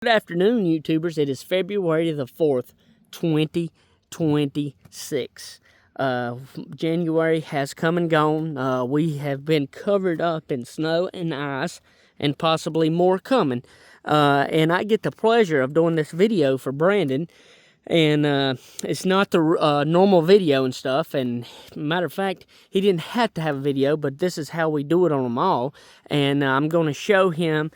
Good afternoon, YouTubers. It is February the 4th, 2026. January has come and gone. We have been covered up in snow and ice, and possibly more coming. And I get the pleasure of doing this video for Brandon. And it's not the normal video and stuff. And matter of fact, he didn't have to have a video, but this is how we do it on them all. And I'm going to show him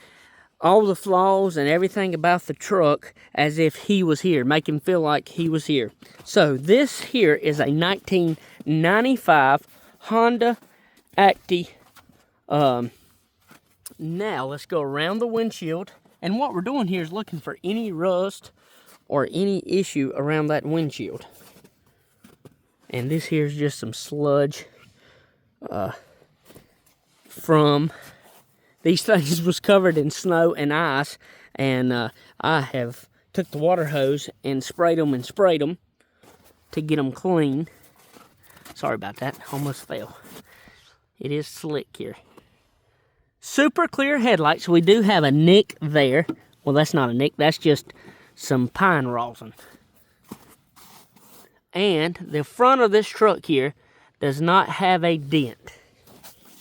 all the flaws and everything about the truck as if he was here, make him feel like he was here. So this here is a 1995 Honda Acty. Now let's go around the windshield, and what we're doing here is looking for any rust or any issue around that windshield. And this here is just some sludge from these things was covered in snow and ice, and I have took the water hose and sprayed them to get them clean. Sorry about that, almost fell. It is slick here. Super clear headlights. We do have a nick there. Well, that's not a nick, that's just some pine rosin. And the front of this truck here does not have a dent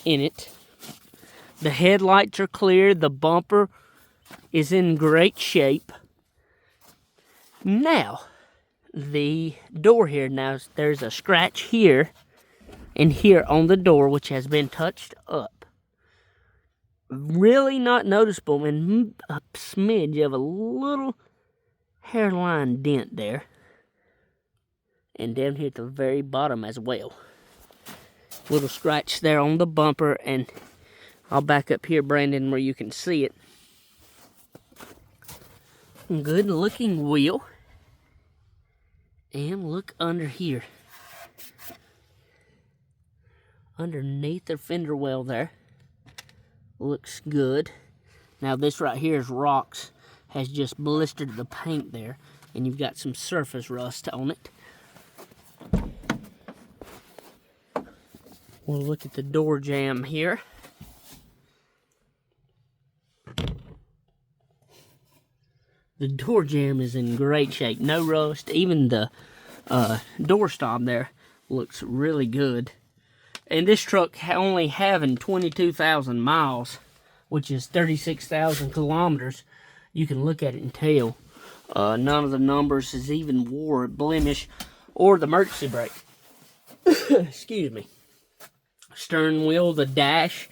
in it. The headlights are clear. The bumper is in great shape. Now, the door here, now there's a scratch here and here on the door, which has been touched up. Really not noticeable, and a smidge of a little hairline dent there. And down here at the very bottom as well. Little scratch there on the bumper, and I'll back up here, Brandon, where you can see it. Good looking wheel. And look under here. Underneath the fender well there. Looks good. Now this right here is rocks. Has just blistered the paint there. And you've got some surface rust on it. We'll look at the door jamb here. The door jamb is in great shape, no rust. Even the door stop there looks really good. And this truck only having 22,000 miles, which is 36,000 kilometers. You can look at it and tell none of the numbers is even wore, blemish, or the emergency brake. Excuse me. Stern wheel, the dash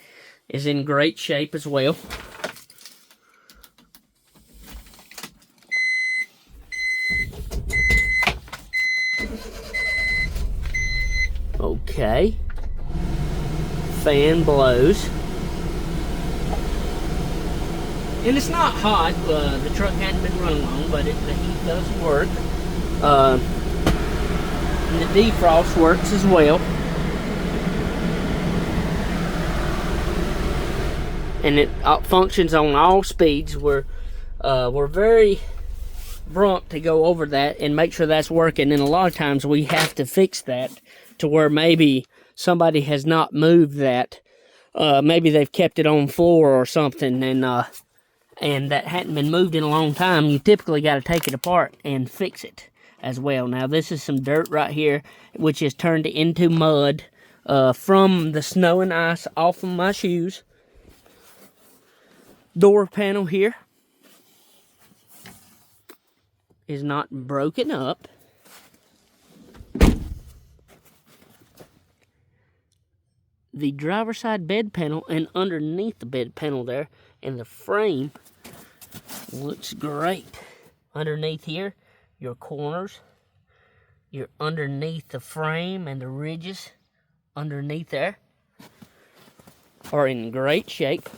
is in great shape as well. Okay, fan blows, and it's not hot. The truck hadn't been run long, but the heat does work. And the defrost works as well, and it functions on all speeds. We're very prompt to go over that and make sure that's working, and a lot of times we have to fix that to where maybe somebody has not moved that. Maybe they've kept it on floor or something, and that hadn't been moved in a long time. You typically got to take it apart and fix it as well. Now this is some dirt right here, which is turned into mud from the snow and ice off of my shoes. Door panel here is not broken up. The driver's side bed panel, and underneath the bed panel there, and the frame looks great. Underneath here, your corners, you're underneath the frame, and the ridges underneath there are in great shape.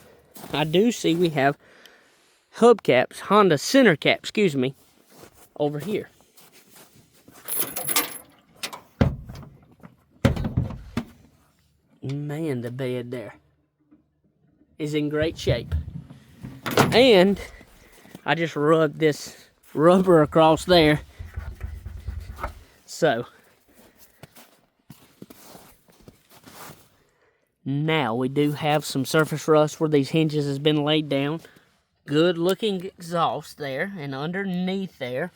I do see we have hubcaps, Honda center cap, excuse me, over here. Man, the bed there is in great shape. And I just rubbed this rubber across there. So now we do have some surface rust where these hinges has been laid down. Good looking exhaust there, and underneath there,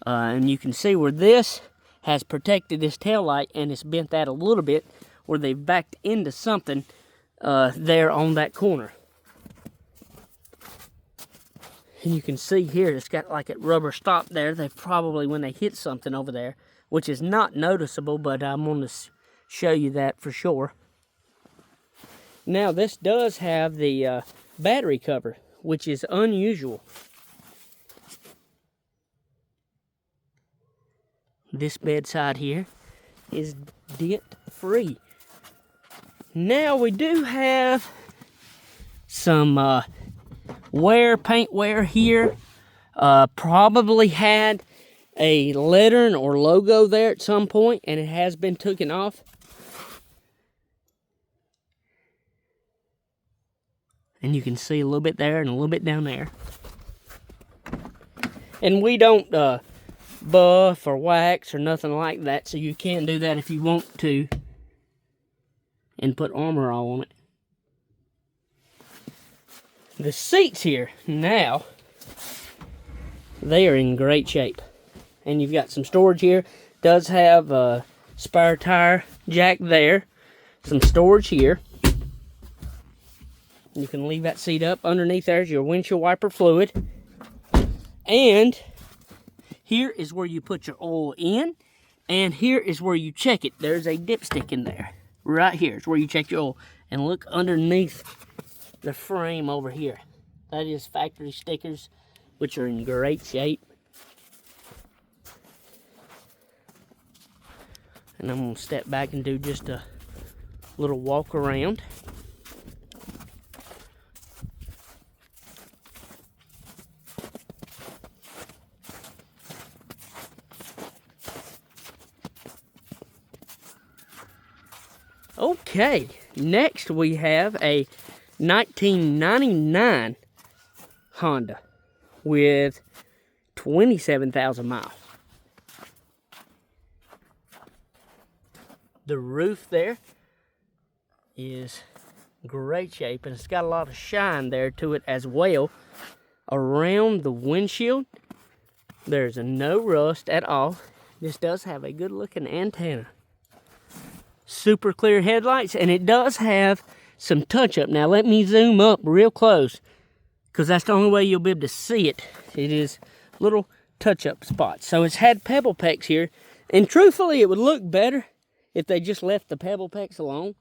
and you can see where this has protected this taillight, and it's bent that a little bit where they've backed into something there on that corner. And you can see here it's got like a rubber stop there. They probably, when they hit something over there, which is not noticeable, but I'm going to show you that for sure. Now this does have the battery cover, which is unusual. This bedside here is dent free. Now we do have some paint wear here. Probably had a lettering or logo there at some point, and it has been taken off. And you can see a little bit there and a little bit down there. And we don't buff or wax or nothing like that, so you can do that if you want to and put armor all on it. The seats here, now, they are in great shape. And you've got some storage here. Does have a spare tire jack there. Some storage here. You can leave that seat up. Underneath there's your windshield wiper fluid. And here is where you put your oil in. And here is where you check it. There's a dipstick in there. Right here is where you check your oil. And look underneath the frame over here. That is factory stickers, which are in great shape. And I'm going to step back and do just a little walk around. Okay, next we have a 1999 Honda with 27,000 miles. The roof there is great shape, and it's got a lot of shine there to it as well. Around the windshield, there's no rust at all. This does have a good looking antenna. Super clear headlights, and it does have some touch up. Now let me zoom up real close, because that's the only way you'll be able to see it. It is little touch up spots. So it's had pebble pecks here, and truthfully it would look better if they just left the pebble pecks alone,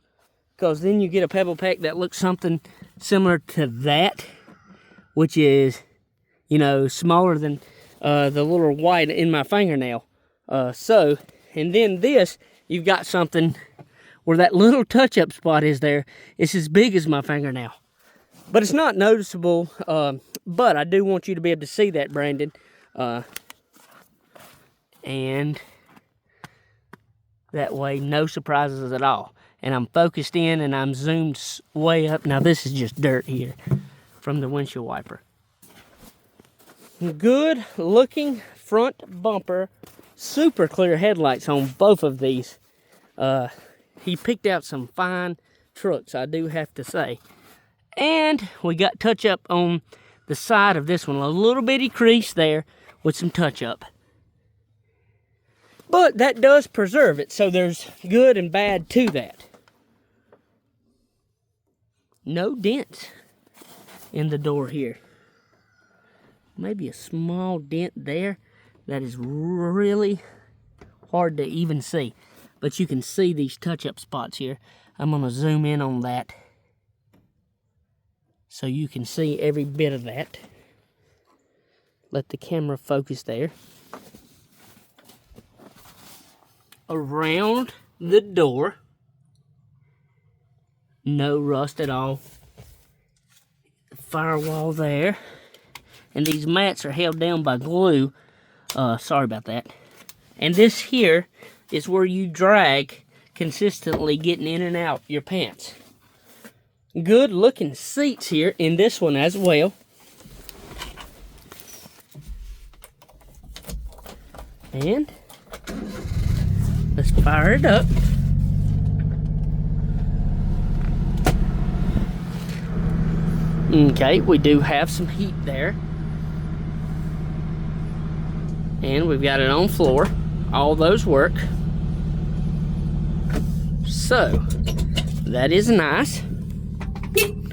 because then you get a pebble peck that looks something similar to that, which is, you know, smaller than the little white in my fingernail. And then this, you've got something where that little touch-up spot is there. It's as big as my fingernail. But it's not noticeable, but I do want you to be able to see that, Brandon. And that way, no surprises at all. And I'm focused in and I'm zoomed way up. Now this is just dirt here from the windshield wiper. Good looking front bumper. Super clear headlights on both of these. He picked out some fine trucks, I do have to say. And we got touch up on the side of this one. A little bitty crease there with some touch up. But that does preserve it, so there's good and bad to that. No dents in the door here. Maybe a small dent there that is really hard to even see. But you can see these touch-up spots here. I'm going to zoom in on that so you can see every bit of that. Let the camera focus there. Around the door, no rust at all. Firewall there. And these mats are held down by glue. Sorry about that. And this here is where you drag consistently getting in and out your pants. Good looking seats here in this one as well. And let's fire it up. Okay, we do have some heat there. And we've got it on floor. All those work. So, that is nice.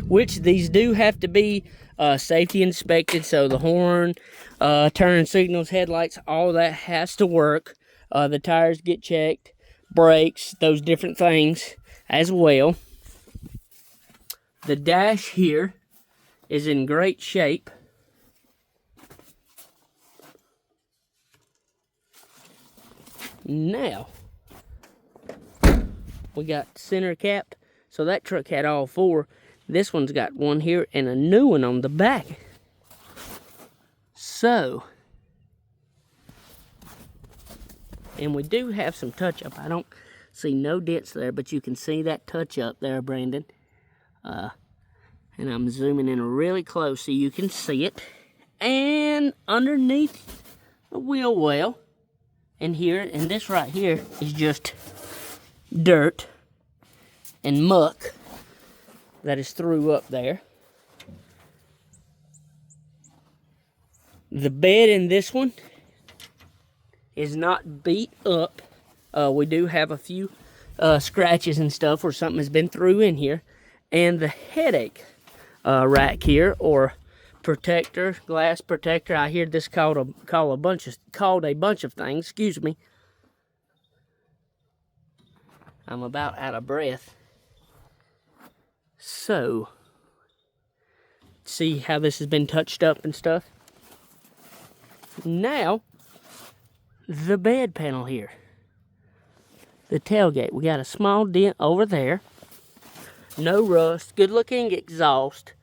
Which these do have to be safety inspected, so the horn, turn signals, headlights, all that has to work. The tires get checked, brakes, those different things as well. The dash here is in great shape. Now, we got center cap, so that truck had all four. This one's got one here and a new one on the back. So, and we do have some touch-up. I don't see no dents there, but you can see that touch-up there, Brandon. And I'm zooming in really close so you can see it. And underneath the wheel well, and here, and this right here is just dirt and muck that is through up there. The bed in this one is not beat up. We do have a few scratches and stuff where something has been through in here. And the headache rack here, or protector, glass protector. I hear this called a bunch of things. Excuse me. I'm about out of breath. So, see how this has been touched up and stuff? Now, the bed panel here. The tailgate. We got a small dent over there. No rust. Good looking exhaust.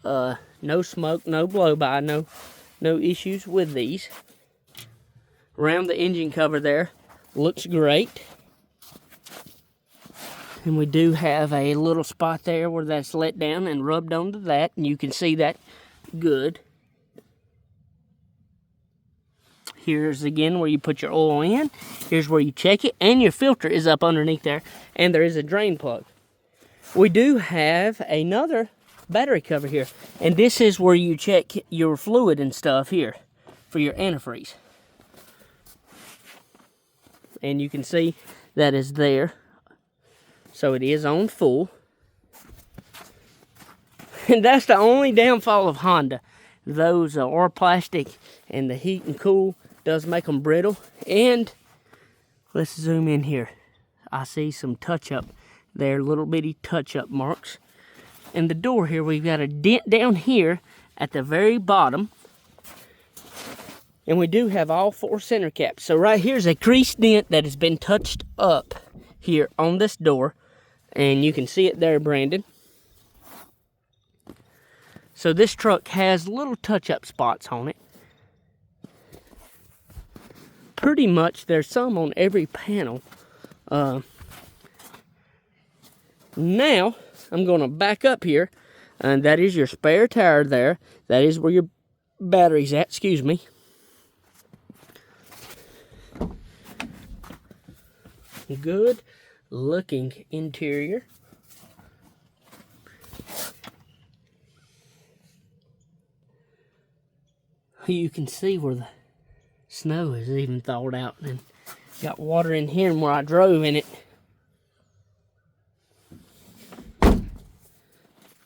No smoke, no blow-by, no issues with these. Around the engine cover there, looks great. And we do have a little spot there where that's let down and rubbed onto that, and you can see that good. Here's again where you put your oil in. Here's where you check it, and your filter is up underneath there, and there is a drain plug. We do have another battery cover here, and this is where you check your fluid and stuff here for your antifreeze. And you can see that is there, so it is on full. And that's the only downfall of Honda. Those are plastic, and the heat and cool does make them brittle. And let's zoom in here. I see some touch-up there, little bitty touch-up marks. And the door here, we've got a dent down here at the very bottom. And we do have all four center caps. So right here's a crease dent that has been touched up here on this door. And you can see it there, Brandon. So this truck has little touch-up spots on it. Pretty much, there's some on every panel. Now, I'm going to back up here, and that is your spare tire there. That is where your battery's at, excuse me. Good looking interior. You can see where the snow is even thawed out, and got water in here and where I drove in it.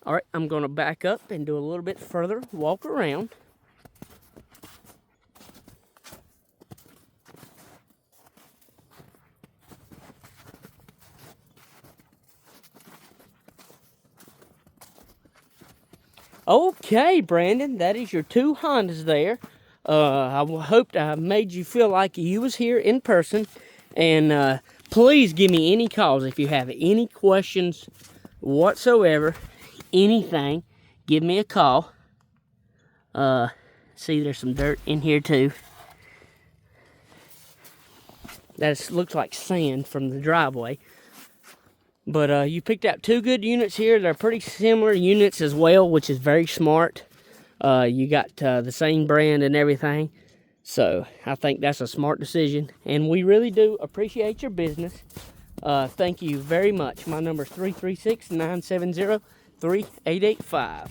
All right, I'm going to back up and do a little bit further walk around. Okay, Brandon, that is your two Hondas there. I hoped I made you feel like you was here in person. And please give me any calls if you have any questions whatsoever. Anything, give me a call. See, there's some dirt in here too. That looks like sand from the driveway. But you picked out two good units here. They're pretty similar units as well, which is very smart. You got the same brand and everything. So I think that's a smart decision. And we really do appreciate your business. Thank you very much. My number is 336-970-3885.